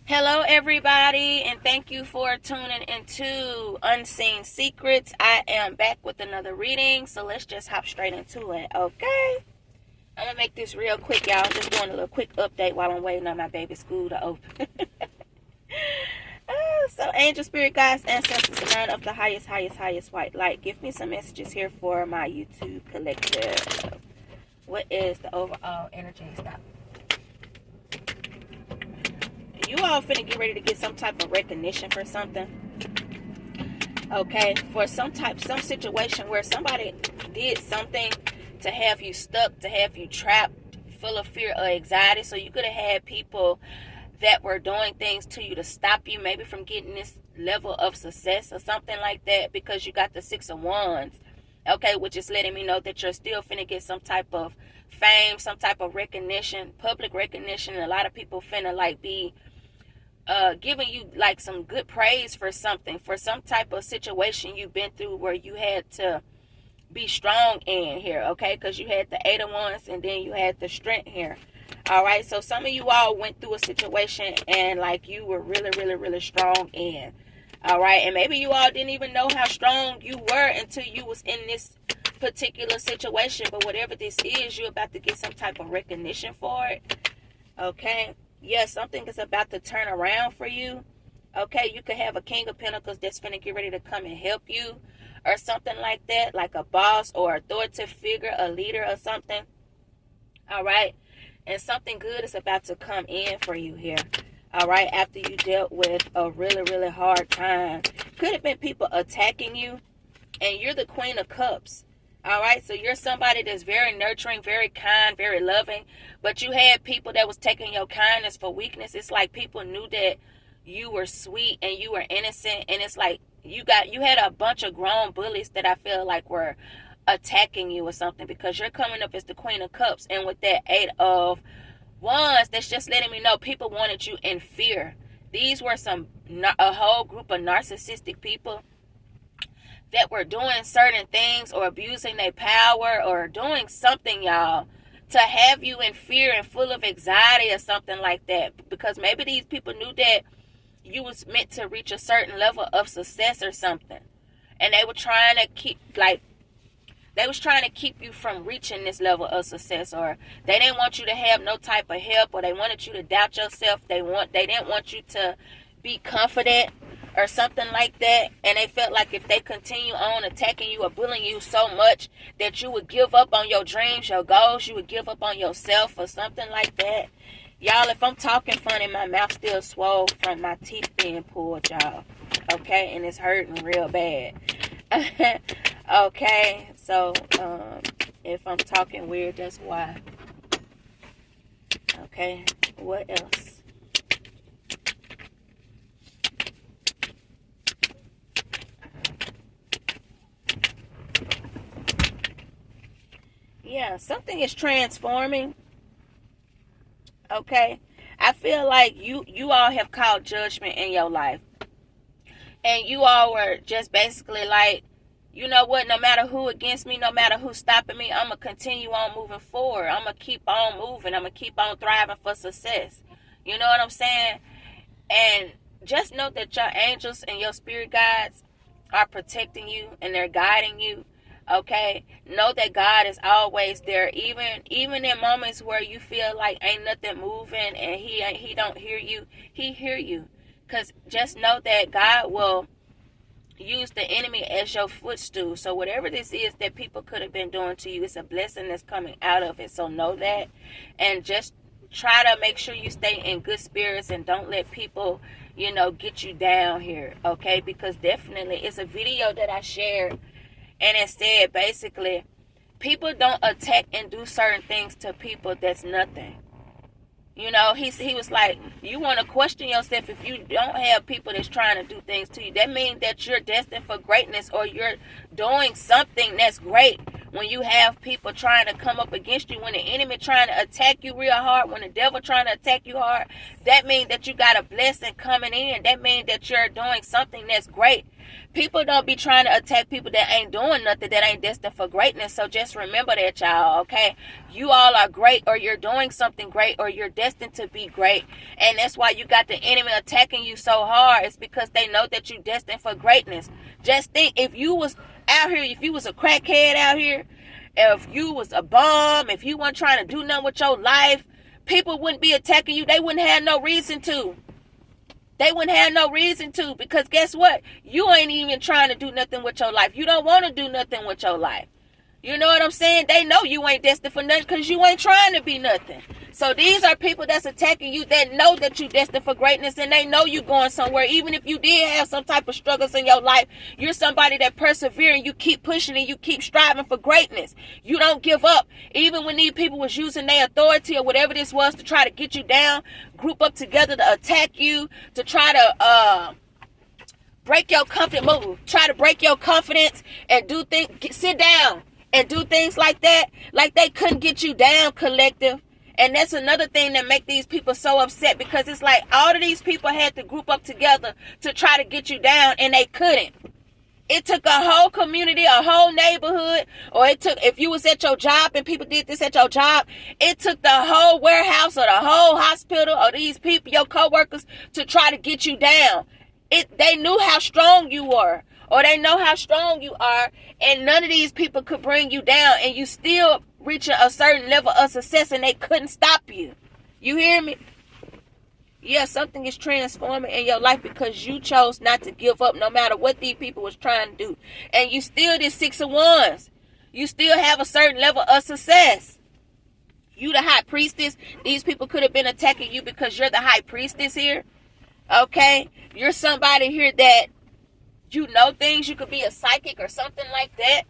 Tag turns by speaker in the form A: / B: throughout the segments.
A: Hello, everybody, and thank you for tuning into Unseen Secrets. I am back with another reading, so let's just hop straight into it, okay? I'm gonna make this real quick, y'all. Just doing a little quick update while I'm waiting on my baby's school to open. So, angel, spirit, guides, ancestors, none of the highest white light. Give me some messages here for my YouTube collective. What is the overall energy? Stop. You all finna get ready to get some type of recognition for something. Okay, for some situation where somebody did something to have you stuck, to have you trapped, full of fear or anxiety. So you could have had people that were doing things to you to stop you maybe from getting this level of success or something like that, because you got the Six of Wands. Okay, which is letting me know that you're still finna get some type of fame, some type of recognition, public recognition. And a lot of people finna like be giving you like some good praise for something, for some type of situation you've been through where you had to be strong in here, okay? Because you had the Eight of Wands and then you had the Strength here. All right, so some of you all went through a situation and like you were really strong in. All right, and maybe you all didn't even know how strong you were until you was in this particular situation. But whatever this is, you're about to get some type of recognition for it. Okay. Yes, something is about to turn around for you. Okay, you could have a King of Pentacles that's finna get ready to come and help you or something like that, like a boss or authoritative figure, a leader or something. All right, and something good is about to come in for you here. All right, after you dealt with a really hard time. Could have been people attacking you, and you're the Queen of Cups. All right, so you're somebody that's very nurturing, very kind, very loving, but you had people that was taking your kindness for weakness. It's like people knew that you were sweet and you were innocent, and it's like you had a bunch of grown bullies that I feel like were attacking you or something, because you're coming up as the Queen of Cups, and with that Eight of Wands, that's just letting me know people wanted you in fear. These were a whole group of narcissistic people that were doing certain things or abusing their power or doing something, y'all, to have you in fear and full of anxiety or something like that. Because maybe these people knew that you was meant to reach a certain level of success or something. And they were trying to keep you from reaching this level of success, or they didn't want you to have no type of help, or they wanted you to doubt yourself. They didn't want you to be confident or something like that, and they felt like if they continue on attacking you or bullying you so much that you would give up on your dreams, your goals, you would give up on yourself or something like that. Y'all, if I'm talking funny, my mouth still swole from my teeth being pulled, y'all. Okay, and it's hurting real bad. Okay, so if I'm talking weird, that's why. Okay, what else? Yeah, something is transforming. Okay, I feel like you all have called judgment in your life, and you all were just basically like, you know what, no matter who against me, no matter who's stopping me, I'm gonna continue on moving forward. I'm gonna keep on moving. I'm gonna keep on thriving for success. You know what I'm saying? And just know that your angels and your spirit guides are protecting you and they're guiding you. Okay, know that God is always there, even in moments where you feel like ain't nothing moving and he don't hear you. He hear you, because just know that God will use the enemy as your footstool. So whatever this is that people could have been doing to you, it's a blessing that's coming out of it. So know that, and just try to make sure you stay in good spirits and don't let people, get you down here. Okay, because definitely it's a video that I shared, and it said basically, people don't attack and do certain things to people that's nothing. He was like, you want to question yourself if you don't have people that's trying to do things to you. That means that you're destined for greatness, or you're doing something that's great when you have people trying to come up against you, when the enemy trying to attack you real hard, when the devil trying to attack you hard, that means that you got a blessing coming in. That means that you're doing something that's great. People don't be trying to attack people that ain't doing nothing, that ain't destined for greatness. So just remember that, y'all, okay? You all are great, or you're doing something great, or you're destined to be great. And that's why you got the enemy attacking you so hard. It's because they know that you're destined for greatness. Just think, if you was out here, if you was a crackhead out here, if you was a bum, if you weren't trying to do nothing with your life, people wouldn't be attacking you. They wouldn't have no reason to. They wouldn't have no reason to, because guess what? You ain't even trying to do nothing with your life. You don't want to do nothing with your life. You know what I'm saying? They know you ain't destined for nothing because you ain't trying to be nothing. So these are people that's attacking you that know that you destined for greatness, and they know you going somewhere. Even if you did have some type of struggles in your life, you're somebody that perseveres and you keep pushing and you keep striving for greatness. You don't give up. Even when these people was using their authority or whatever this was to try to get you down, group up together to attack you, to try to break your confidence, try to break your confidence and do things, sit down and do things like that, like they couldn't get you down, collective. And that's another thing that make these people so upset, because it's like all of these people had to group up together to try to get you down, and they couldn't. It took a whole community, a whole neighborhood, or it took, if you was at your job and people did this at your job, it took the whole warehouse or the whole hospital or these people, your coworkers, to try to get you down. They knew how strong you were, or they know how strong you are, and none of these people could bring you down, and you still reaching a certain level of success, and they couldn't stop you. You hear me? Yeah, something is transforming in your life because you chose not to give up no matter what these people was trying to do. And you still did 6 of Wands. You still have a certain level of success. You the high priestess. These people could have been attacking you because you're the high priestess here. Okay? You're somebody here that you know things. You could be a psychic or something like that.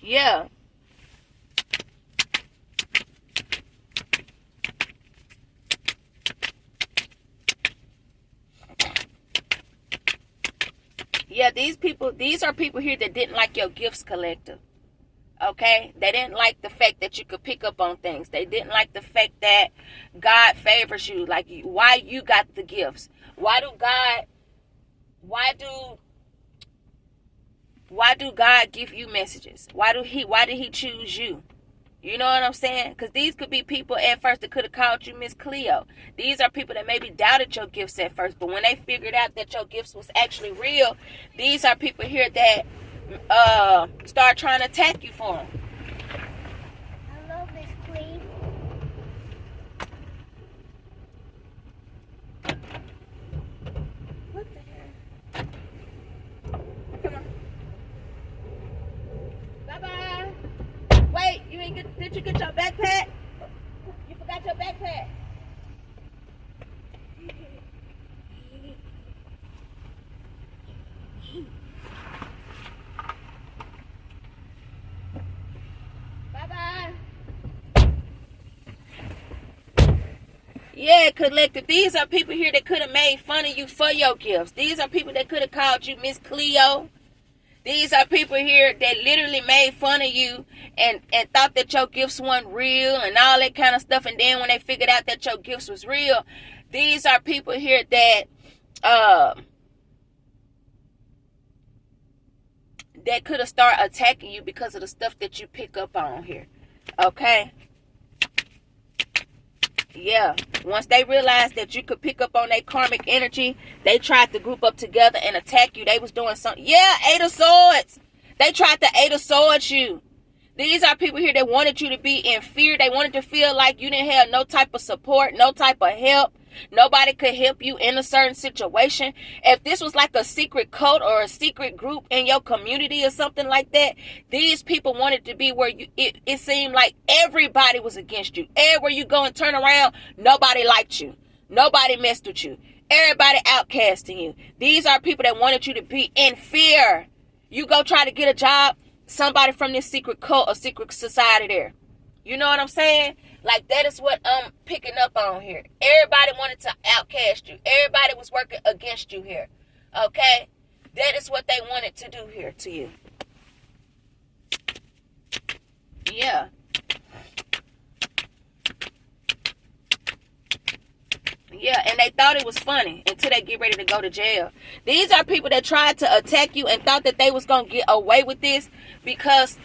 A: Yeah. Yeah, these are people here that didn't like your gifts, collective. Okay? They didn't like the fact that you could pick up on things. They didn't like the fact that God favors you. Like, why you got the gifts? Why do God give you messages? Why did he choose you? You know what I'm saying? Because these could be people at first that could have called you Miss Cleo. These are people that maybe doubted your gifts at first, but when they figured out that your gifts was actually real, these are people here that start trying to attack you for them.
B: Hello, Miss Queen. What the hell?
A: Come on. Bye-bye. Wait, did you get your backpack? You forgot your backpack. Bye-bye. Yeah, collective. These are people here that could have made fun of you for your gifts. These are people that could have called you Miss Cleo. These are people here that literally made fun of you and thought that your gifts weren't real and all that kind of stuff. And then when they figured out that your gifts was real, these are people here that could have started attacking you because of the stuff that you pick up on here. Okay? Yeah. Once they realized that you could pick up on their karmic energy, they tried to group up together and attack you. They was doing something. Yeah, 8 of Swords. They tried to 8 of Swords you. These are people here that wanted you to be in fear. They wanted to feel like you didn't have no type of support, no type of help. Nobody could help you in a certain situation. If this was like a secret cult or a secret group in your community or something like that, these people wanted to be where it seemed like everybody was against you. Everywhere you go and turn around, nobody liked you. Nobody messed with you. Everybody outcasting you. These are people that wanted you to be in fear. You go try to get a job, somebody from this secret cult or secret society there. You know what I'm saying? Like, that is what I'm picking up on here. Everybody wanted to outcast you. Everybody was working against you here. Okay? That is what they wanted to do here to you. Yeah. Yeah, and they thought it was funny until they get ready to go to jail. These are people that tried to attack you and thought that they was going to get away with this because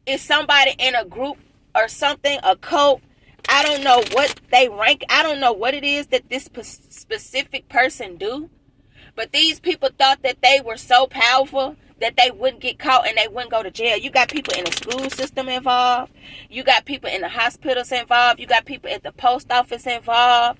A: it's somebody in a group or something, a cult. I don't know what they rank. I don't know what it is that this specific person do. But these people thought that they were so powerful that they wouldn't get caught and they wouldn't go to jail. You got people in the school system involved. You got people in the hospitals involved. You got people at the post office involved.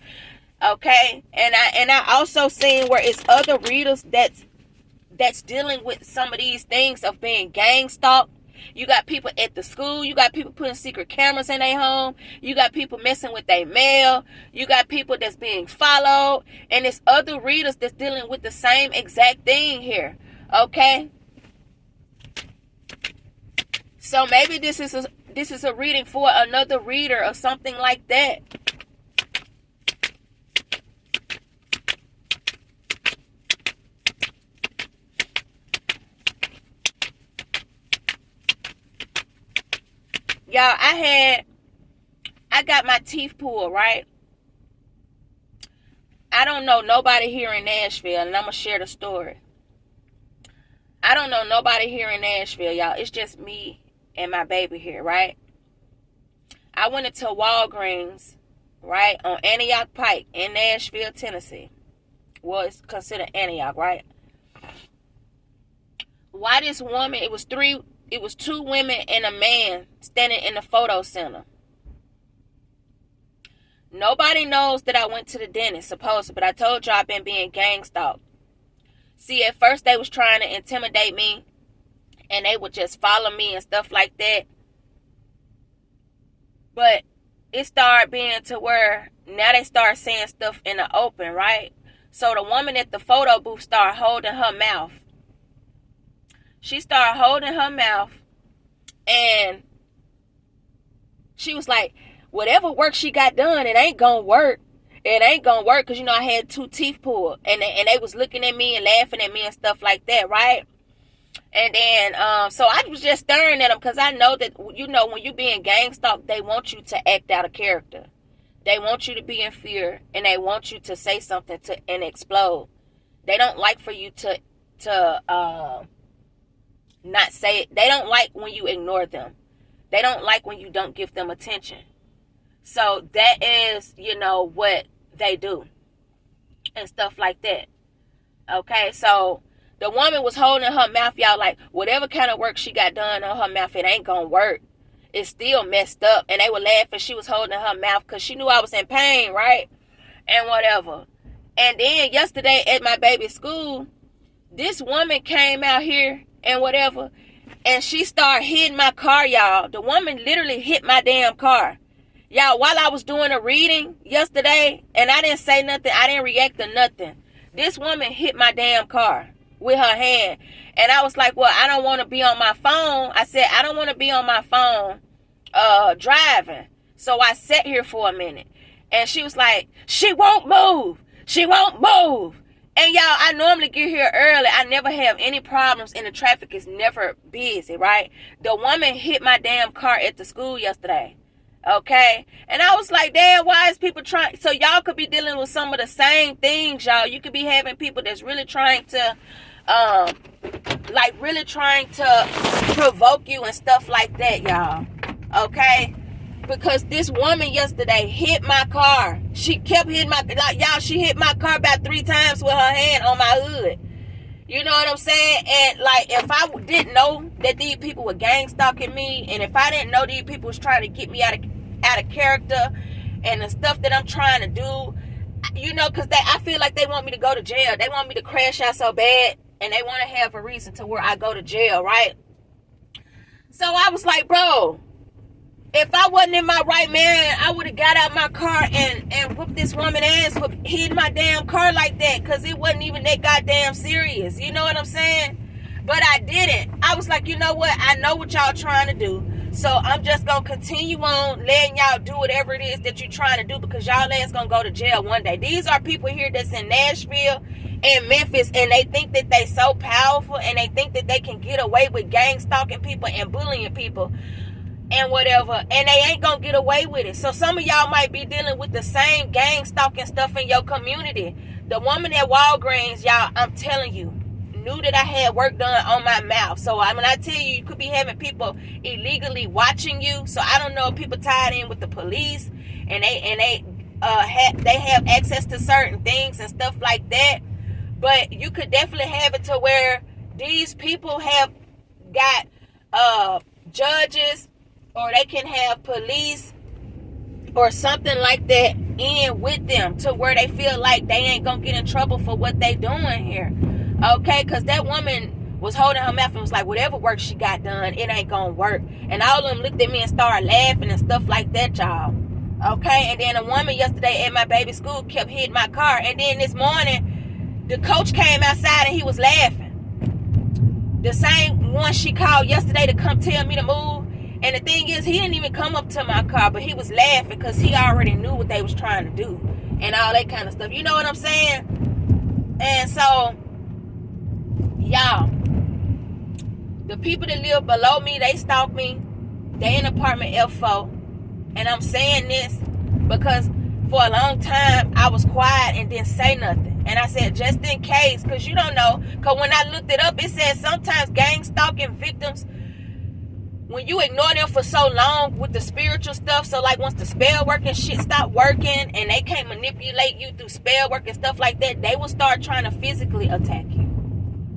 A: Okay, and I also seen where it's other readers that's dealing with some of these things of being gang stalked. You got people at the school. You got people putting secret cameras in their home. You got people messing with their mail. You got people that's being followed, and it's other readers that's dealing with the same exact thing here. Okay, so maybe this is a reading for another reader or something like that. Y'all, I got my teeth pulled, right? I don't know nobody here in Nashville, and I'm going to share the story. I don't know nobody here in Nashville, y'all. It's just me and my baby here, right? I went into Walgreens, right, on Antioch Pike in Nashville, Tennessee. Well, it's considered Antioch, right? Why this woman, it was two women and a man standing in the photo center. Nobody knows that I went to the dentist, supposedly, but I told y'all I've been being gang stalked. See, at first they was trying to intimidate me, and they would just follow me and stuff like that. But it started being to where now they start saying stuff in the open, right? So the woman at the photo booth started holding her mouth. She started holding her mouth, and she was like, whatever work she got done, it ain't gonna work. It ain't gonna work because, I had 2 teeth pulled, and they was looking at me and laughing at me and stuff like that, right? And then, so I was just staring at them because I know that, when you being gang stalked, they want you to act out of character. They want you to be in fear, and they want you to say something and explode. They don't like for you to not say it. They don't like when you ignore them. They don't like when you don't give them attention. So that is, what they do and stuff like that. Okay, so the woman was holding her mouth, y'all, like whatever kind of work she got done on her mouth, it ain't gonna work. It's still messed up. And they were laughing. She was holding her mouth because she knew I was in pain, right? And whatever. And then yesterday at my baby's school, this woman came out here and whatever, and she started hitting my car, y'all. The woman literally hit my damn car. Y'all, while I was doing a reading yesterday, and I didn't say nothing, I didn't react to nothing. This woman hit my damn car with her hand. And I was like, well, I don't want to be on my phone. I said, I don't want to be on my phone driving. So I sat here for a minute. And she was like, she won't move. She won't move. And y'all, I normally get here early. I never have any problems, and the traffic is never busy, right? The woman hit my damn car at the school yesterday. Okay? And I was like, damn, why is people trying? So y'all could be dealing with some of the same things, y'all. You could be having people that's really trying to, really trying to provoke you and stuff like that, y'all. Okay? Because this woman yesterday hit my car. She kept hitting she hit my car about 3 times with her hand on my hood. You know what I'm saying? And if I didn't know that these people were gang stalking me, and if I didn't know these people was trying to get me out of character and the stuff that I'm trying to do, because I feel like they want me to go to jail. They want me to crash out so bad, and they want to have a reason to where I go to jail, right? So I was like, bro, if I wasn't in my right man, I would have got out my car and whooped this woman ass for hitting my damn car like that, because it wasn't even that goddamn serious. You know what I'm saying? But I didn't. I was like, you know what? I know what y'all trying to do. So I'm just going to continue on letting y'all do whatever it is that you're trying to do, because y'all ass going to go to jail one day. These are people here that's in Nashville and Memphis, and they think that they so powerful, and they think that they can get away with gang stalking people and bullying people. and whatever, and they ain't gonna get away with it. So some of y'all might be dealing with the same gang stalking stuff in your community. The woman at Walgreens, y'all, I'm telling you, knew that I had work done on my mouth. So when I tell you, you could be having people illegally watching you. So I don't know if people tied in with the police and they have access to certain things and stuff like that. But you could definitely have it to where these people have got judges, or they can have police or something like that in with them to where they feel like they ain't gonna get in trouble for what they doing here. Okay, because that woman was holding her mouth and was like, whatever work she got done, it ain't gonna work. And all of them looked at me and started laughing and stuff like that, y'all. Okay, and then a woman yesterday at my baby's school kept hitting my car. And then this morning, the coach came outside and he was laughing. The same one she called yesterday to come tell me to move. And the thing is, he didn't even come up to my car, but he was laughing because he already knew what they was trying to do and all that kind of stuff. You know what I'm saying? And so, y'all, the people that live below me, they stalk me. They in apartment F4. And I'm saying this because for a long time, I was quiet and didn't say nothing. And I said, just in case, because you don't know. Because when I looked it up, it said sometimes gang stalking victims, when you ignore them for so long with the spiritual stuff, so like once the spell work and shit stop working and they can't manipulate you through spell work and stuff like that, they will start trying to physically attack you.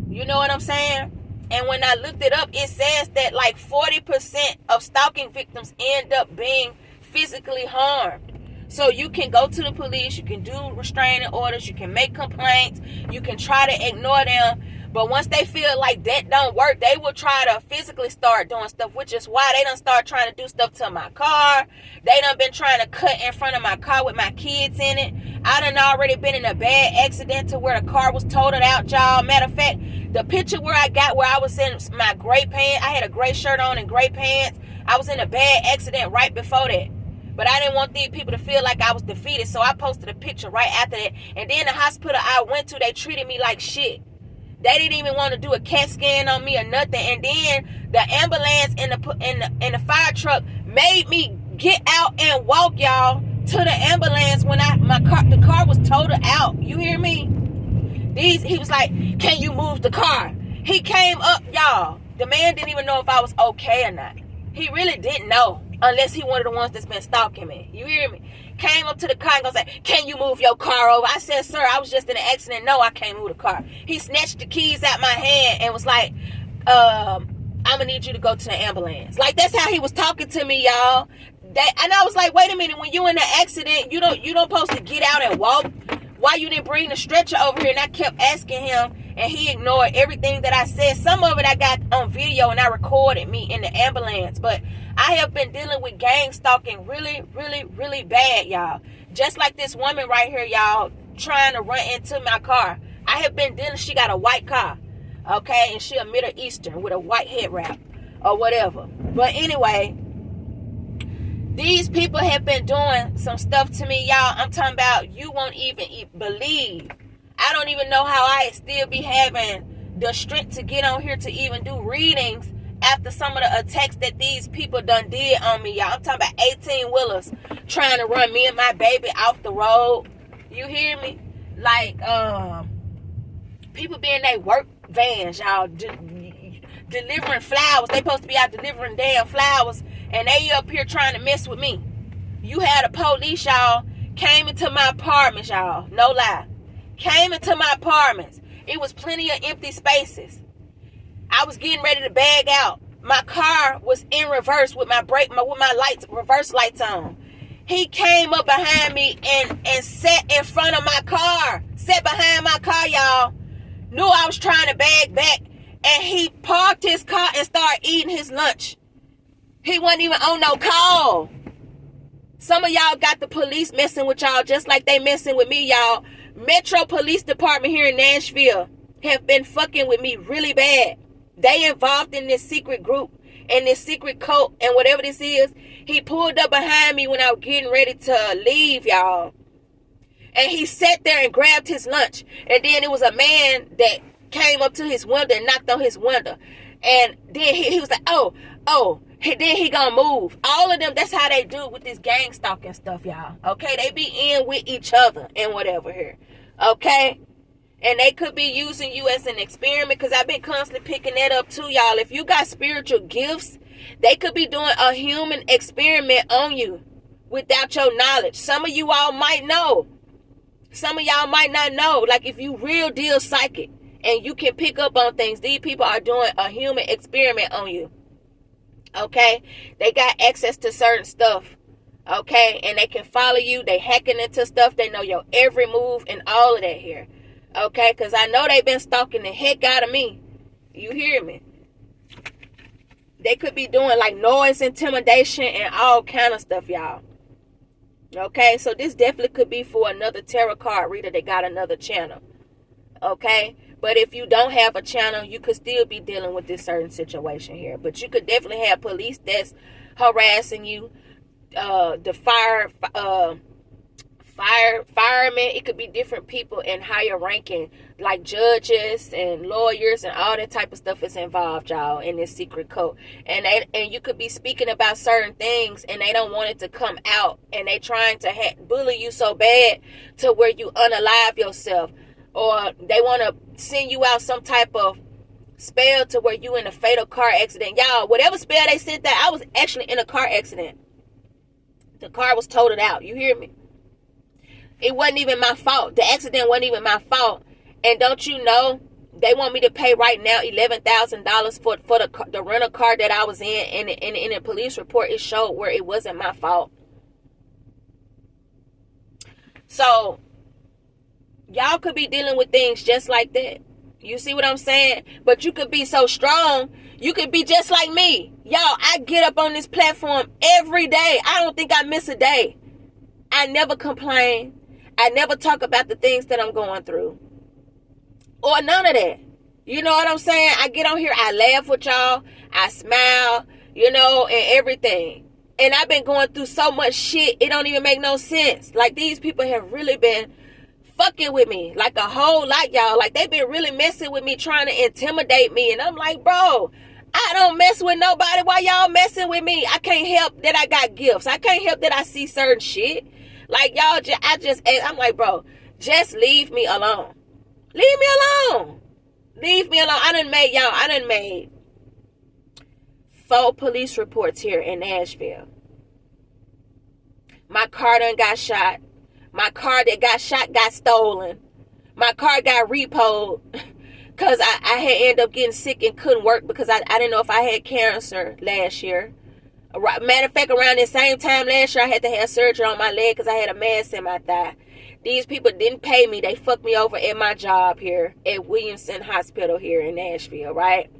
A: You know what I'm saying? And when I looked it up, it says that like 40% of stalking victims end up being physically harmed. So you can go to the police, you can do restraining orders, you can make complaints, you can try to ignore them. But once they feel like that don't work, they will try to physically start doing stuff, which is why they done start trying to do stuff to my car. They done been trying to cut in front of my car with my kids in it. I done already been in a bad accident to where the car was totaled out, y'all. Matter of fact, the picture where I was in my gray pants, I had a gray shirt on and gray pants. I was in a bad accident right before that. But I didn't want these people to feel like I was defeated, so I posted a picture right after that. And then the hospital I went to, they treated me like shit. They didn't even want to do a CAT scan on me or nothing. And then the ambulance and the fire truck made me get out and walk, y'all, to the ambulance when the car was totaled out. You hear me? He was like, can you move the car? He came up, y'all. The man didn't even know if I was okay or not. He really didn't know, unless he one of the ones that's been stalking me. You hear me? Came up to the car and goes like, can you move your car over? I said, sir, I was just in an accident. No, I can't move the car. He snatched the keys out my hand and was like, I'm gonna need you to go to the ambulance. Like, that's how he was talking to me, y'all. And I was like, wait a minute, when you in an accident, you don't supposed to get out and walk. Why you didn't bring the stretcher over here? And I kept asking him, and he ignored everything that I said. Some of it I got on video, and I recorded me in the ambulance. But I have been dealing with gang stalking really, really, really bad, y'all. Just like this woman right here, y'all, trying to run into my car. I have been dealing, she got a white car, okay? And she a Middle Eastern with a white head wrap or whatever. But anyway, these people have been doing some stuff to me, y'all. I'm talking about you won't even believe. I don't even know how I still be having the strength to get on here to even do readings after some of the attacks that these people done did on me, y'all. I'm talking about 18-wheelers trying to run me and my baby off the road. You hear me? Like, people be in their work vans, y'all, delivering flowers. They supposed to be out delivering damn flowers, and they up here trying to mess with me. You had a police, y'all, came into my apartments, y'all. No lie. Came into my apartments. It was plenty of empty spaces. I was getting ready to bag out. My car was in reverse with my lights, reverse lights on. He came up behind me and sat in front of my car. Sat behind my car, y'all. Knew I was trying to bag back. And he parked his car and started eating his lunch. He wasn't even on no call. Some of y'all got the police messing with y'all just like they messing with me, y'all. Metro Police Department here in Nashville have been fucking with me really bad. They involved in this secret group and this secret cult and whatever this is. He pulled up behind me when I was getting ready to leave, y'all. And he sat there and grabbed his lunch. And then it was a man that came up to his window and knocked on his window. And then he was like, oh. then he gonna move. All of them, that's how they do with this gang stalking stuff, y'all. Okay, they be in with each other and whatever here. Okay, and they could be using you as an experiment, because I've been constantly picking that up too, y'all. If you got spiritual gifts, they could be doing a human experiment on you without your knowledge. Some of you all might know. Some of y'all might not know. Like, if you real deal psychic and you can pick up on things, these people are doing a human experiment on you. Okay, they got access to certain stuff. Okay, and they can follow you. They hacking into stuff. They know your every move and all of that here. Okay, because I know they've been stalking the heck out of me. You hear me? They could be doing like noise intimidation and all kind of stuff, y'all. Okay, so this definitely could be for another tarot card reader that got another channel. Okay, but if you don't have a channel, you could still be dealing with this certain situation here. But you could definitely have police that's harassing you. The firemen, it could be different people in higher ranking, like judges and lawyers and all that type of stuff is involved, y'all, in this secret code. And you could be speaking about certain things and they don't want it to come out, and they trying to bully you so bad to where you unalive yourself, or they want to send you out some type of spell to where you in a fatal car accident. Y'all, whatever spell they sent that, I was actually in a car accident. The car was totaled out. You hear me? It wasn't even my fault. The accident wasn't even my fault. And don't you know, they want me to pay right now $11,000 for the rental car that I was in. And in a police report, it showed where it wasn't my fault. So, y'all could be dealing with things just like that. You see what I'm saying? But you could be so strong. You could be just like me. Y'all, I get up on this platform every day. I don't think I miss a day. I never complain. I never talk about the things that I'm going through. Or none of that. You know what I'm saying? I get on here, I laugh with y'all. I smile, you know, and everything. And I've been going through so much shit, it don't even make no sense. Like, these people have really been fucking with me. Like, a whole lot, y'all. Like, they've been really messing with me, trying to intimidate me. And I'm like, bro, I don't mess with nobody. Why y'all messing with me? I can't help that I got gifts. I can't help that I see certain shit. Like, y'all, I'm like, bro, just leave me alone. Leave me alone. Leave me alone. I done made 4 police reports here in Nashville. My car done got shot. My car that got shot got stolen. My car got repoed because I had ended up getting sick and couldn't work because I didn't know if I had cancer last year. Matter of fact, around the same time last year, I had to have surgery on my leg because I had a mass in my thigh. These people didn't pay me. They fucked me over at my job here at Williamson Hospital here in Nashville, right?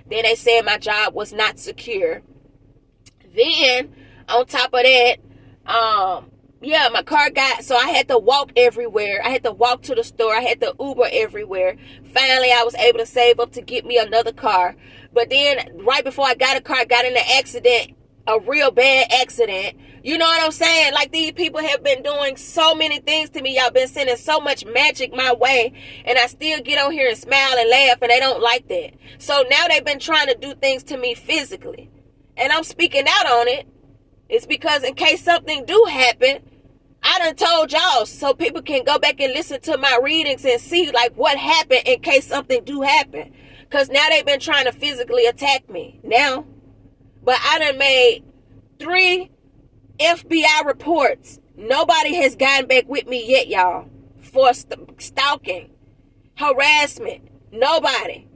A: Then they said my job was not secure. Then, on top of that, my car so I had to walk everywhere. I had to walk to the store. I had to Uber everywhere. Finally, I was able to save up to get me another car. But then, right before I got a car, I got in an accident. A real bad accident. You know what I'm saying? Like, these people have been doing so many things to me. Y'all been sending so much magic my way. And I still get on here and smile and laugh. And they don't like that. So now they've been trying to do things to me physically. And I'm speaking out on it. It's because in case something do happen, I done told y'all. So people can go back and listen to my readings and see like what happened in case something do happen. Because now they've been trying to physically attack me. Now. But I done made 3 FBI reports. Nobody has gotten back with me yet, y'all. For stalking, harassment. Nobody.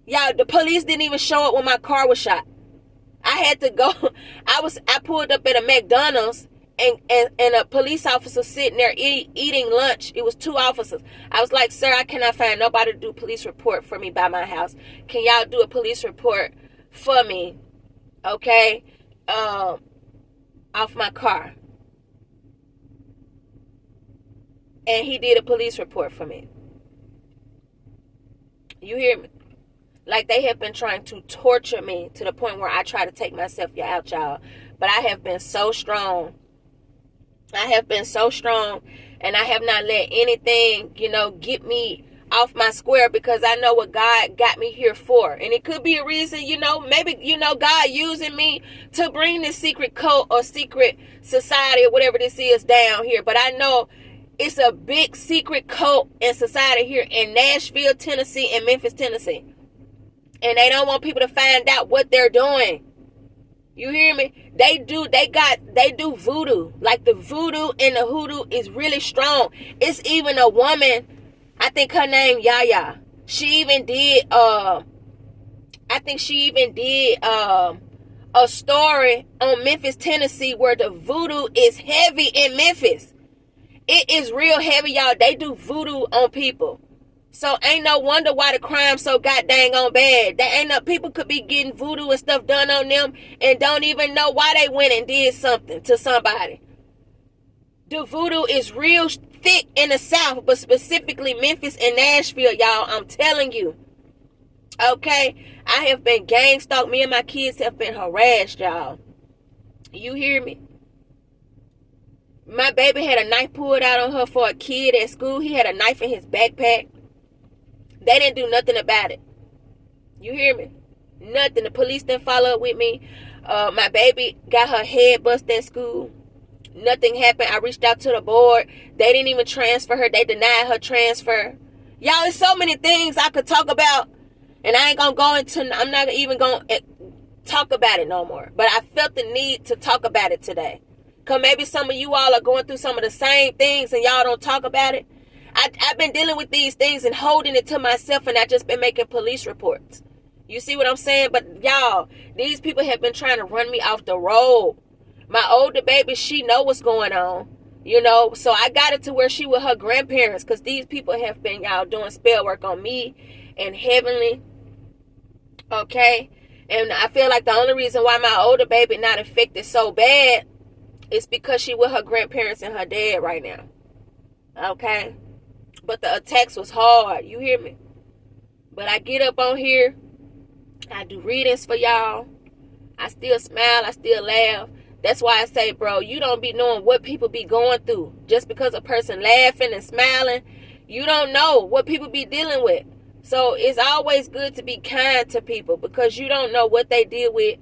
A: Y'all, the police didn't even show up when my car was shot. I had to go. I pulled up at a McDonald's and a police officer sitting there eating lunch. It was 2 officers. I was like, sir, I cannot find nobody to do a police report for me by my house. Can y'all do a police report for me? Okay, off my car. And he did a police report for me. You hear me? Like, they have been trying to torture me to the point where I try to take myself out, y'all. But I have been so strong. I have been so strong. And I have not let anything, get me off my square because I know what God got me here for. And it could be a reason, maybe, God using me to bring this secret cult or secret society or whatever this is down here. But I know it's a big secret cult and society here in Nashville, Tennessee, and Memphis, Tennessee. And they don't want people to find out what they're doing. You hear me? They do voodoo. Like the voodoo and the hoodoo is really strong. It's even a woman, I think her name Yaya. She even did a story on Memphis, Tennessee, where the voodoo is heavy in Memphis. It is real heavy, y'all. They do voodoo on people. So ain't no wonder why the crime's so goddamn on bad. People could be getting voodoo and stuff done on them and don't even know why they went and did something to somebody. The voodoo is real thick in the South, but specifically Memphis and Nashville, y'all. I'm telling you. Okay? I have been gang stalked. Me and my kids have been harassed, y'all. You hear me? My baby had a knife pulled out on her for a kid at school. He had a knife in his backpack. They didn't do nothing about it. You hear me? Nothing. The police didn't follow up with me. My baby got her head busted at school. Nothing happened. I reached out to the board. They didn't even transfer her. They denied her transfer. Y'all, there's so many things I could talk about. And I ain't going to go into, I'm not even going to talk about it no more. But I felt the need to talk about it today. Because maybe some of you all are going through some of the same things and y'all don't talk about it. I've been dealing with these things and holding it to myself, and I've just been making police reports. You see what I'm saying? But y'all, these people have been trying to run me off the road. My older baby, she know what's going on. So I got it to where she with her grandparents, because these people have been, y'all, doing spell work on me and Heavenly. Okay? And I feel like the only reason why my older baby not affected so bad is because she with her grandparents and her dad right now. Okay? But the attacks was hard. You hear me? But I get up on here. I do readings for y'all. I still smile. I still laugh. That's why I say, bro, you don't be knowing what people be going through. Just because a person laughing and smiling, you don't know what people be dealing with. So it's always good to be kind to people, because you don't know what they deal with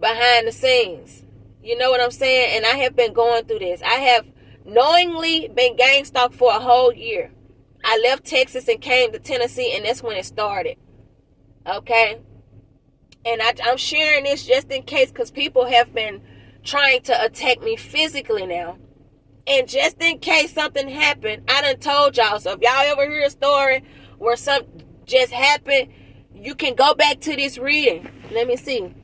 A: behind the scenes. You know what I'm saying? And I have been going through this. I have knowingly been gang stalked for a whole year. I left Texas and came to Tennessee, and that's when it started. Okay? And I'm sharing this just in case, because people have been trying to attack me physically now. And just in case something happened, I done told y'all. So if y'all ever hear a story where something just happened, you can go back to this reading. Let me see.